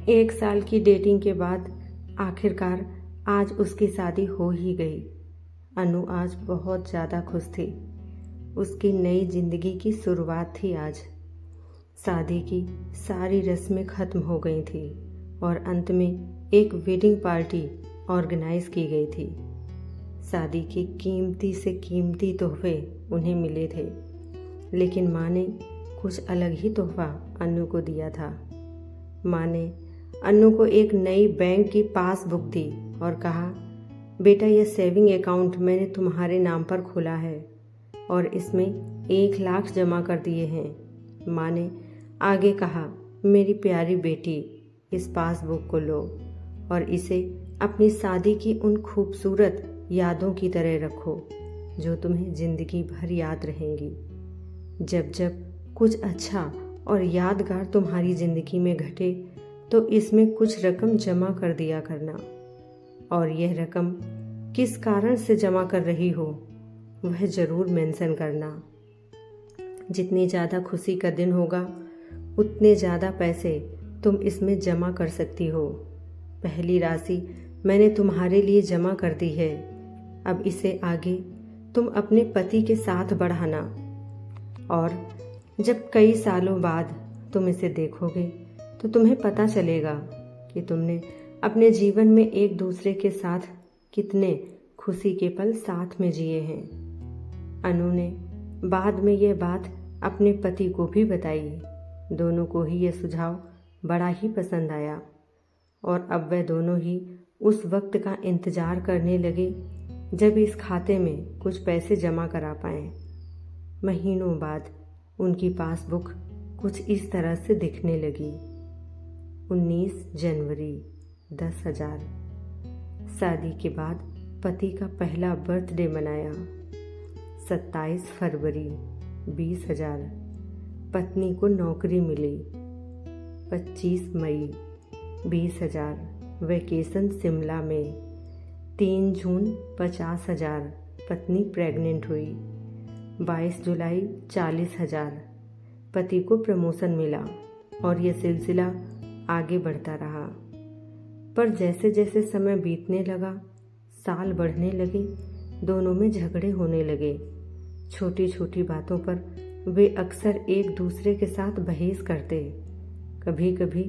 1 साल की डेटिंग के बाद आखिरकार आज उसकी शादी हो ही गई। अनु आज बहुत ज़्यादा खुश थी। उसकी नई जिंदगी की शुरुआत थी आज। शादी की सारी रस्में ख़त्म हो गई थी और अंत में एक वेडिंग पार्टी ऑर्गेनाइज की गई थी। शादी के कीमती से कीमती तोहफे उन्हें मिले थे, लेकिन माँ ने कुछ अलग ही तोहफा अनु को दिया था। माँ ने अनु को एक नई बैंक की पासबुक दी और कहा, बेटा यह सेविंग अकाउंट मैंने तुम्हारे नाम पर खोला है और इसमें 1 लाख जमा कर दिए हैं। माँ ने आगे कहा, मेरी प्यारी बेटी, इस पासबुक को लो और इसे अपनी शादी की उन खूबसूरत यादों की तरह रखो जो तुम्हें ज़िंदगी भर याद रहेंगी। जब जब कुछ अच्छा और यादगार तुम्हारी ज़िंदगी में घटे तो इसमें कुछ रकम जमा कर दिया करना, और यह रकम किस कारण से जमा कर रही हो वह ज़रूर मेंशन करना। जितनी ज़्यादा खुशी का दिन होगा उतने ज़्यादा पैसे तुम इसमें जमा कर सकती हो। पहली राशि मैंने तुम्हारे लिए जमा कर दी है, अब इसे आगे तुम अपने पति के साथ बढ़ाना, और जब कई सालों बाद तुम इसे देखोगे तो तुम्हें पता चलेगा कि तुमने अपने जीवन में एक दूसरे के साथ कितने खुशी के पल साथ में जिए हैं। अनु ने बाद में यह बात अपने पति को भी बताई। दोनों को ही यह सुझाव बड़ा ही पसंद आया और अब वह दोनों ही उस वक्त का इंतज़ार करने लगे जब इस खाते में कुछ पैसे जमा करा पाएं। महीनों बाद उनकी पासबुक कुछ इस तरह से दिखने लगी। 19 जनवरी 10,000। शादी के बाद पति का पहला बर्थडे मनाया। 27 फरवरी 20,000। पत्नी को नौकरी मिली। 25 मई 20,000। वैकेशन शिमला में। 3 जून 50,000। पत्नी प्रेग्नेंट हुई। 22 जुलाई 40,000। पति को प्रमोशन मिला और यह सिलसिला आगे बढ़ता रहा। पर जैसे जैसे समय बीतने लगा, साल बढ़ने लगे, दोनों में झगड़े होने लगे। छोटी छोटी बातों पर वे अक्सर एक दूसरे के साथ बहस करते, कभी कभी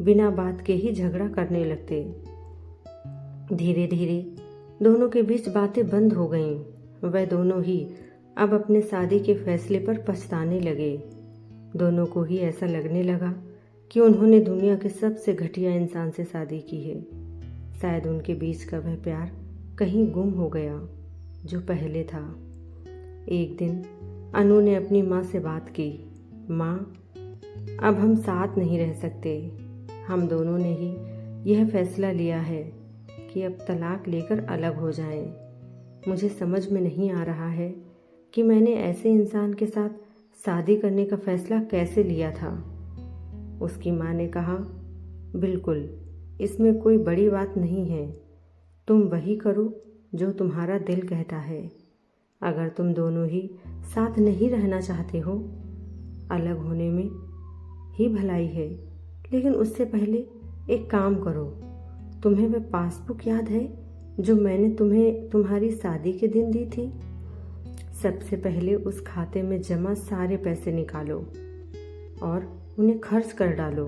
बिना बात के ही झगड़ा करने लगते। धीरे धीरे दोनों के बीच बातें बंद हो गईं। वह दोनों ही अब अपने शादी के फैसले पर पछताने लगे। दोनों को ही ऐसा लगने लगा कि उन्होंने दुनिया के सबसे घटिया इंसान से शादी की है। शायद उनके बीच का वह प्यार कहीं गुम हो गया जो पहले था। एक दिन अनु ने अपनी माँ से बात की, माँ, अब हम साथ नहीं रह सकते। हम दोनों ने ही यह फैसला लिया है कि अब तलाक लेकर अलग हो जाएं। मुझे समझ में नहीं आ रहा है कि मैंने ऐसे इंसान के साथ शादी करने का फैसला कैसे लिया था। उसकी माँ ने कहा, बिल्कुल, इसमें कोई बड़ी बात नहीं है। तुम वही करो जो तुम्हारा दिल कहता है। अगर तुम दोनों ही साथ नहीं रहना चाहते हो, अलग होने में ही भलाई है, लेकिन उससे पहले एक काम करो। तुम्हें वह पासबुक याद है जो मैंने तुम्हें तुम्हारी शादी के दिन दी थी? सबसे पहले उस खाते में जमा सारे पैसे निकालो और उन्हें खर्च कर डालो।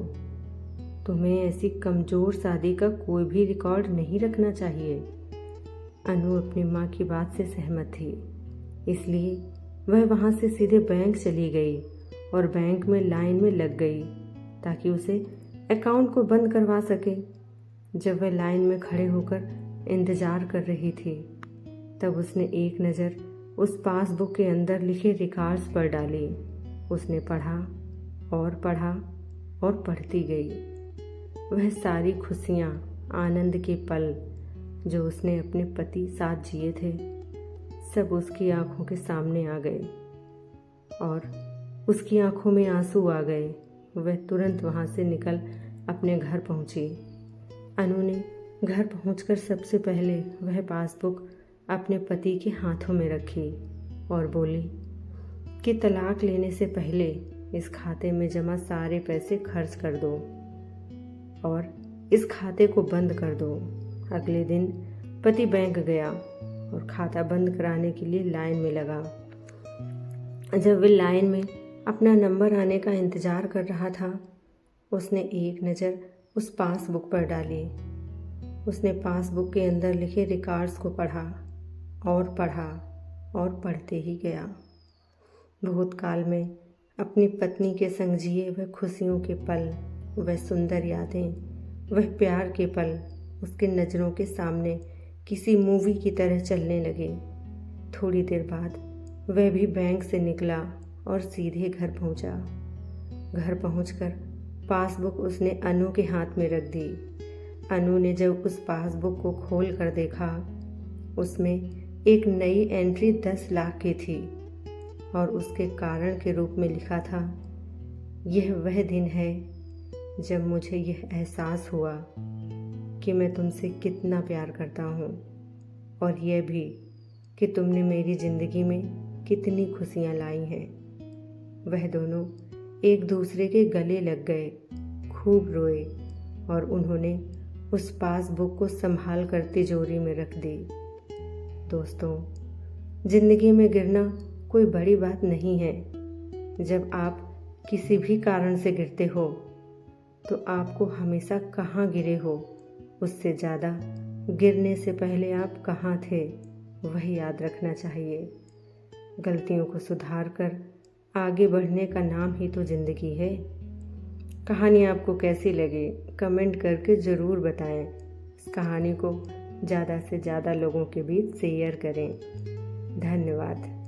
तुम्हें ऐसी कमज़ोर शादी का कोई भी रिकॉर्ड नहीं रखना चाहिए। अनु अपनी माँ की बात से सहमत थी, इसलिए वह वहाँ से सीधे बैंक चली गई और बैंक में लाइन में लग गई ताकि उसे अकाउंट को बंद करवा सके। जब वह लाइन में खड़े होकर इंतज़ार कर रही थी, तब उसने एक नज़र उस पासबुक के अंदर लिखे रिकॉर्ड्स पर डाली। उसने पढ़ा और पढ़ा और पढ़ती गई। वह सारी खुशियाँ, आनंद के पल जो उसने अपने पति साथ जिए थे, सब उसकी आंखों के सामने आ गए और उसकी आंखों में आंसू आ गए। वह तुरंत वहाँ से निकल अपने घर पहुँची। अनु ने घर पहुंचकर सबसे पहले वह पासबुक अपने पति के हाथों में रखी और बोली कि तलाक लेने से पहले इस खाते में जमा सारे पैसे खर्च कर दो। और इस खाते को बंद कर दो। अगले दिन पति बैंक गया और खाता बंद कराने के लिए लाइन में लगा। जब वह लाइन में अपना नंबर आने का इंतज़ार कर रहा था, उसने एक नज़र उस पासबुक पर डाली। उसने पासबुक के अंदर लिखे रिकॉर्ड्स को पढ़ा और पढ़ा और पढ़ते ही गया। भूतकाल में अपनी पत्नी के संग जिए वह खुशियों के पल, वह सुंदर यादें, वह प्यार के पल उसके नज़रों के सामने किसी मूवी की तरह चलने लगे। थोड़ी देर बाद वह भी बैंक से निकला और सीधे घर पहुंचा। घर पहुंचकर पासबुक उसने अनु के हाथ में रख दी। अनु ने जब उस पासबुक को खोल कर देखा, उसमें एक नई एंट्री 10 लाख की थी और उसके कारण के रूप में लिखा था, यह वह दिन है जब मुझे यह एहसास हुआ कि मैं तुमसे कितना प्यार करता हूँ और यह भी कि तुमने मेरी ज़िंदगी में कितनी खुशियाँ लाई हैं। वह दोनों एक दूसरे के गले लग गए, खूब रोए और उन्होंने उस पासबुक को संभाल कर तिजोरी में रख दी। दोस्तों, ज़िंदगी में गिरना कोई बड़ी बात नहीं है। जब आप किसी भी कारण से गिरते हो तो आपको हमेशा कहाँ गिरे हो, उससे ज़्यादा गिरने से पहले आप कहाँ थे वह याद रखना चाहिए। गलतियों को सुधार कर आगे बढ़ने का नाम ही तो ज़िंदगी है। कहानी आपको कैसी लगी कमेंट करके ज़रूर बताएं। इस कहानी को ज़्यादा से ज़्यादा लोगों के बीच शेयर करें। धन्यवाद।